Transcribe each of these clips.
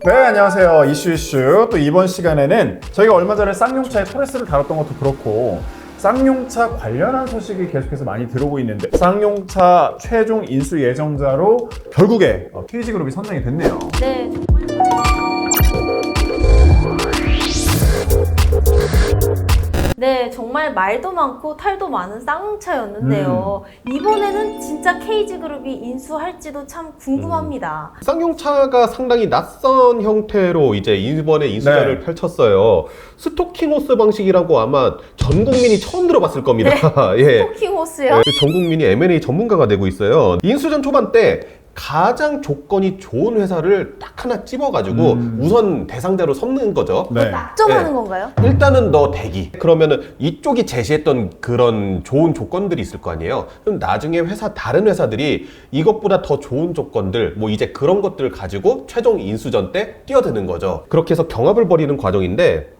네, 안녕하세요. 이슈. 또 이번 시간에는 저희가 얼마 전에 쌍용차의 토레스를 다뤘던 것도 그렇고 쌍용차 관련한 소식이 계속해서 많이 들어오고 있는데 쌍용차 최종 인수 예정자로 결국에 KG그룹이 선정이 됐네요. 네, 정말 말도 많고 탈도 많은 쌍용차였는데요. 이번에는 진짜 KG그룹이 인수할지도 참 궁금합니다. 쌍용차가 상당히 낯선 형태로 이제 이번에 인수전을 네. 펼쳤어요. 스토킹 호스 방식이라고 아마 전 국민이 처음 들어봤을 겁니다. 예. 스토킹 호스요? 네, 전 국민이 M&A 전문가가 되고 있어요. 인수전 초반 때 가장 조건이 좋은 회사를 딱 하나 찝어가지고 우선 대상자로 삼는 거죠. 네. 낙점하는 네. 건가요? 일단은 너 대기. 그러면은 이쪽이 제시했던 그런 좋은 조건들이 있을 거 아니에요. 그럼 나중에 다른 회사들이 이것보다 더 좋은 조건들, 뭐 이제 그런 것들을 가지고 최종 인수전 때 뛰어드는 거죠. 그렇게 해서 경합을 벌이는 과정인데,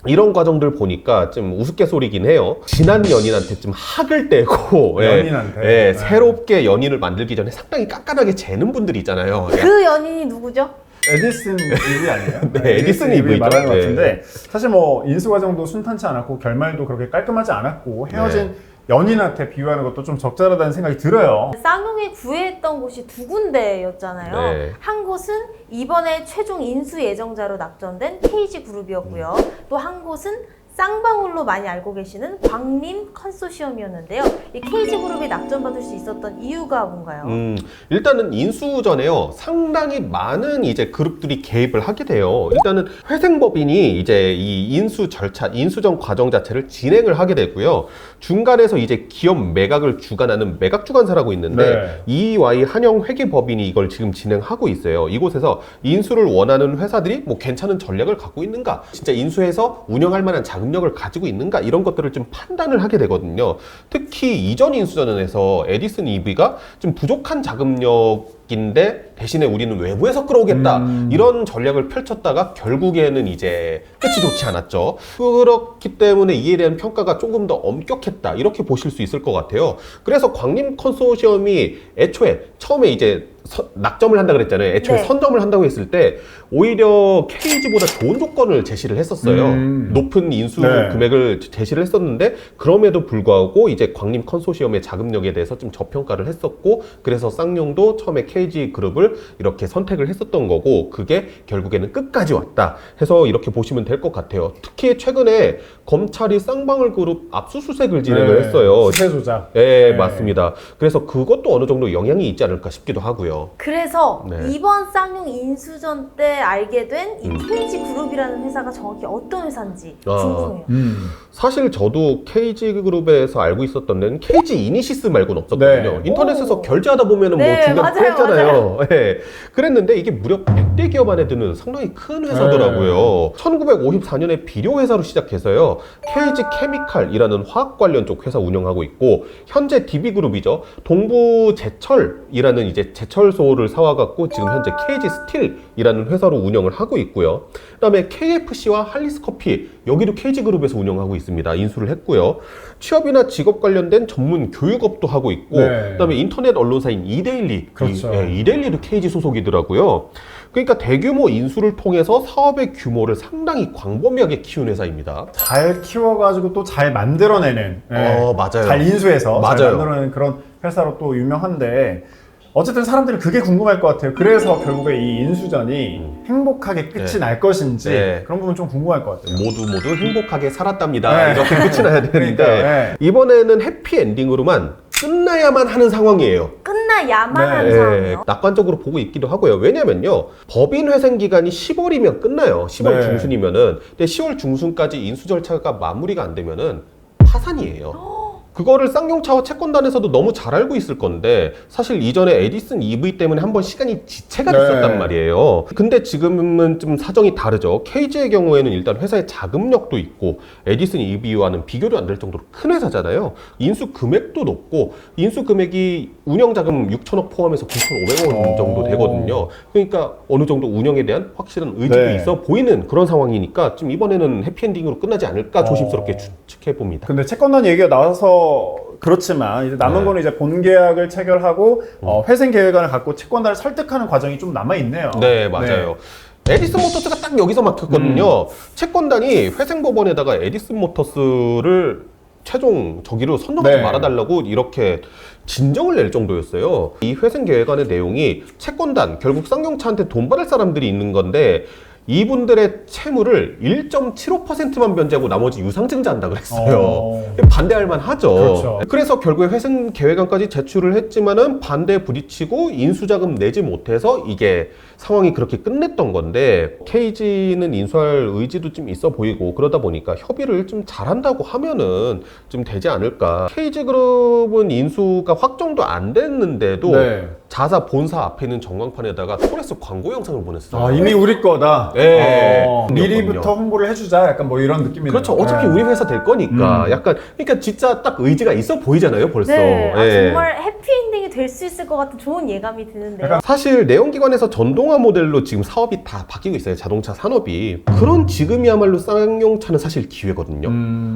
이런 과정들 보니까 좀 우스갯소리긴 해요. 지난 연인한테 좀 학을 떼고 연인한테? 네. 네. 새롭게 연인을 만들기 전에 상당히 깐깐하게 재는 분들이 있잖아요. 그 연인이 누구죠? 에디슨 EV 아니에요? 네, 에디슨 EV 죠. 말하는 것 네. 같은데 사실 뭐 인수 과정도 순탄치 않았고 결말도 그렇게 깔끔하지 않았고 헤어진 연인한테 비유하는 것도 좀 적절하다는 생각이 들어요. 쌍용이 구애했던 곳이 두 군데였잖아요. 네. 한 곳은 이번에 최종 인수 예정자로 낙점된 KG그룹이었고요. 또 한 곳은 쌍방울로 많이 알고 계시는 광림 컨소시엄이었는데요. 이 KG그룹이 낙점받을 수 있었던 이유가 뭔가요? 일단은 인수전에요, 상당히 많은 이제 그룹들이 개입을 하게 돼요. 일단은 회생법인이 이제 이 인수 절차, 인수전 과정 자체를 진행을 하게 되고요. 중간에서 이제 기업 매각을 주관하는 매각주관사라고 있는데 EY 한영회계법인이 이걸 지금 진행하고 있어요. 이곳에서 인수를 원하는 회사들이 뭐 괜찮은 전략을 갖고 있는가, 진짜 인수해서 운영할 만한 자금력을 가지고 있는가, 이런 것들을 좀 판단을 하게 되거든요. 특히 이전 인수전에서 에디슨 EV가 좀 부족한 자금력인데 대신에 우리는 외부에서 끌어오겠다, 이런 전략을 펼쳤다가 결국에는 이제 끝이 좋지 않았죠. 그렇기 때문에 이에 대한 평가가 조금 더 엄격했다, 이렇게 보실 수 있을 것 같아요. 그래서 광림 컨소시엄이 애초에 처음에 이제 낙점을 한다 그랬잖아요. 애초에 네. 선점을 한다고 했을 때 오히려 KG보다 좋은 조건을 제시를 했었어요. 높은 인수 금액을 제시를 했었는데, 그럼에도 불구하고 이제 광림 컨소시엄의 자금력에 대해서 좀 저평가를 했었고, 그래서 쌍용도 처음에 KG그룹을 이렇게 선택을 했었던 거고, 그게 결국에는 끝까지 왔다 해서 이렇게 보시면 될 것 같아요. 특히 최근에 검찰이 쌍방울그룹 압수수색을 진행을 했어요. 시세 조작. 네, 맞습니다. 그래서 그것도 어느 정도 영향이 있지 않을까 싶기도 하고요. 그래서 네. 이번 쌍용 인수전 때 알게 된 이 KG그룹이라는 회사가 정확히 어떤 회사인지 궁금해요. 사실 저도 KG그룹에서 알고 있었던 데는 KG 이니시스 말고는 없었거든요. 네. 인터넷에서 오. 결제하다 보면은 뭐 네, 중간에 맞아요, 했잖아요. 네. 그랬는데 이게 무려 100대 기업 안에 드는 상당히 큰 회사더라고요. 1954년에 비료회사로 시작해서요, KG 케미칼이라는 화학 관련 쪽 회사 운영하고 있고, 현재 DB그룹이죠. 동부제철이라는 이제 제철소를 사와갖고 지금 현재 KG 스틸이라는 회사로 운영을 하고 있고요. 그다음에 KFC와 할리스커피, 여기도 KG그룹에서 운영하고 있습니다. 인수를 했고요. 취업이나 직업 관련된 전문 교육업도 하고 있고, 그다음에 인터넷 언론사인 이데일리, 그렇죠. 이데일리도 KG 소속이더라고요. 그러니까 대규모 인수를 통해서 사업의 규모를 상당히 광범위하게 키운 회사입니다. 잘 키워가지고 또 잘 만들어내는. 맞아요. 잘 인수해서 잘 맞아요. 만들어내는 그런 회사로 또 유명한데, 어쨌든 사람들은 그게 궁금할 것 같아요. 그래서 결국에 이 인수전이 행복하게 끝이 날 것인지 그런 부분 좀 궁금할 것 같아요. 모두 행복하게 살았답니다. 이렇게 끝이 나야 되는데 그러니까요. 이번에는 해피엔딩으로만 끝나야만 하는 상황이에요. 끝나야만 하는 상황이요. 낙관적으로 보고 있기도 하고요. 왜냐면요, 법인 회생 기간이 10월이면 끝나요. 10월 중순이면은. 근데 10월 중순까지 인수 절차가 마무리가 안 되면은 파산이에요. 그거를 쌍용차와 채권단에서도 너무 잘 알고 있을 건데, 사실 이전에 에디슨 EV 때문에 한번 시간이 지체가 됐었단 말이에요. 근데 지금은 좀 사정이 다르죠. KG의 경우에는 일단 회사의 자금력도 있고 에디슨 EV와는 비교도 안 될 정도로 큰 회사잖아요. 인수 금액도 높고, 인수 금액이 운영자금 6천억 포함해서 9,500억 정도 되거든요. 그러니까 어느 정도 운영에 대한 확실한 의지도 있어 보이는 그런 상황이니까 좀 이번에는 해피엔딩으로 끝나지 않을까 조심스럽게 추측해 봅니다. 근데 채권단 얘기가 나와서 그렇지만 이제 남은 거는 이제 본계약을 체결하고 회생 계획안을 갖고 채권단을 설득하는 과정이 좀 남아 있네요. 네, 맞아요. 에디슨 모터스가 딱 여기서 막혔거든요. 채권단이 회생법원에다가 에디슨 모터스를 최종 저기로 선정하지 네. 말아달라고 이렇게 진정을 낼 정도였어요. 이 회생계획안의 내용이 채권단, 결국 쌍용차한테 돈 받을 사람들이 있는 건데 이분들의 채무를 1.75%만 변제하고 나머지 유상증자한다 그랬어요. 반대할 만하죠. 그렇죠. 그래서 결국에 회생 계획안까지 제출을 했지만은 반대에 부딪히고 인수자금 내지 못해서 이게 상황이 그렇게 끝냈던 건데 KG는 인수할 의지도 좀 있어 보이고 그러다 보니까 협의를 좀 잘한다고 하면은 좀 되지 않을까. KG그룹은 인수가 확정도 안 됐는데도 네. 자사 본사 앞에 있는 전광판에다가 토레스 광고 영상을 보냈어요. 아, 이미 우리 거다. 네. 미리부터 홍보를 해주자. 약간 뭐 이런 느낌이네요. 그렇죠. 어차피 네. 우리 회사 될 거니까 약간 그러니까 진짜 딱 의지가 있어 보이잖아요, 벌써. 네, 아, 예. 정말 해피엔딩이 될 수 있을 것 같은 좋은 예감이 드는데요. 약간 사실 내연기관에서 전동화 모델로 지금 사업이 다 바뀌고 있어요. 자동차 산업이. 그런 지금이야말로 쌍용차는 사실 기회거든요.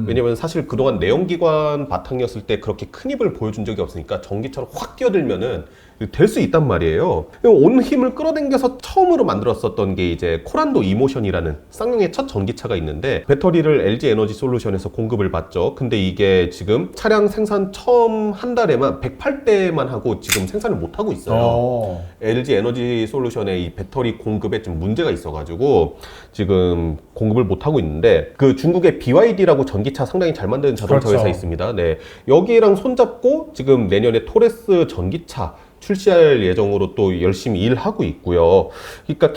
왜냐면 사실 그동안 내연기관 바탕이었을 때 그렇게 큰 힘을 보여준 적이 없으니까 전기차로 확 뛰어들면은 될 수 있단 말이에요. 온 힘을 끌어당겨서 처음으로 만들었었던 게 이제 코란도 이모션이라는 쌍용의 첫 전기차가 있는데 배터리를 LG 에너지 솔루션에서 공급을 받죠. 근데 이게 지금 차량 생산 처음 한 달에만 108대만 하고 지금 생산을 못 하고 있어요. LG 에너지 솔루션의 이 배터리 공급에 좀 문제가 있어가지고 지금 공급을 못 하고 있는데 그 중국의 BYD라고 전기차 상당히 잘 만드는 자동차 그렇죠. 회사 있습니다. 네, 여기랑 손잡고 지금 내년에 토레스 전기차 출시할 예정으로 또 열심히 일하고 있고요. 그러니까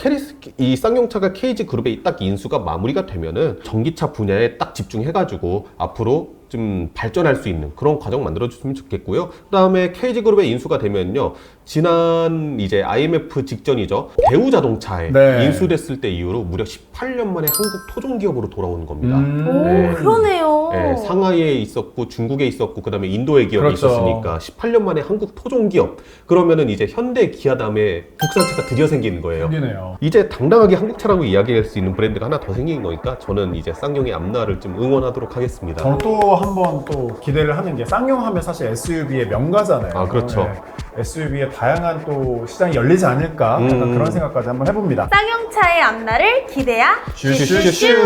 이 쌍용차가 KG 그룹에 딱 인수가 마무리가 되면은 전기차 분야에 딱 집중해가지고 앞으로 좀 발전할 수 있는 그런 과정 만들어줬으면 좋겠고요. 그 다음에 KG그룹의 인수가 되면요. 지난 이제 IMF 직전이죠. 대우자동차에 네. 인수됐을 때 이후로 무려 18년 만에 한국 토종기업으로 돌아오는 겁니다. 오, 네. 그러네요. 네, 상하이에 있었고 중국에 있었고 그다음에 인도에 기업이 그렇죠. 있었으니까 18년 만에 한국 토종기업. 그러면은 이제 현대 기아 다음에 국산차가 드디어 생기는 거예요. 생기네요. 이제 당당하게 한국차라고 이야기할 수 있는 브랜드가 하나 더 생긴 거니까 저는 이제 쌍용의 앞날을 좀 응원하도록 하겠습니다. 저는 또 한번 또 기대를 하는 게 쌍용 하면 사실 SUV의 명가잖아요. 아, 그렇죠. 네. SUV의 다양한 또 시장이 열리지 않을까 약간 그런 생각까지 한번 해봅니다. 쌍용차의 앞날을 기대야 슈슈슈슈.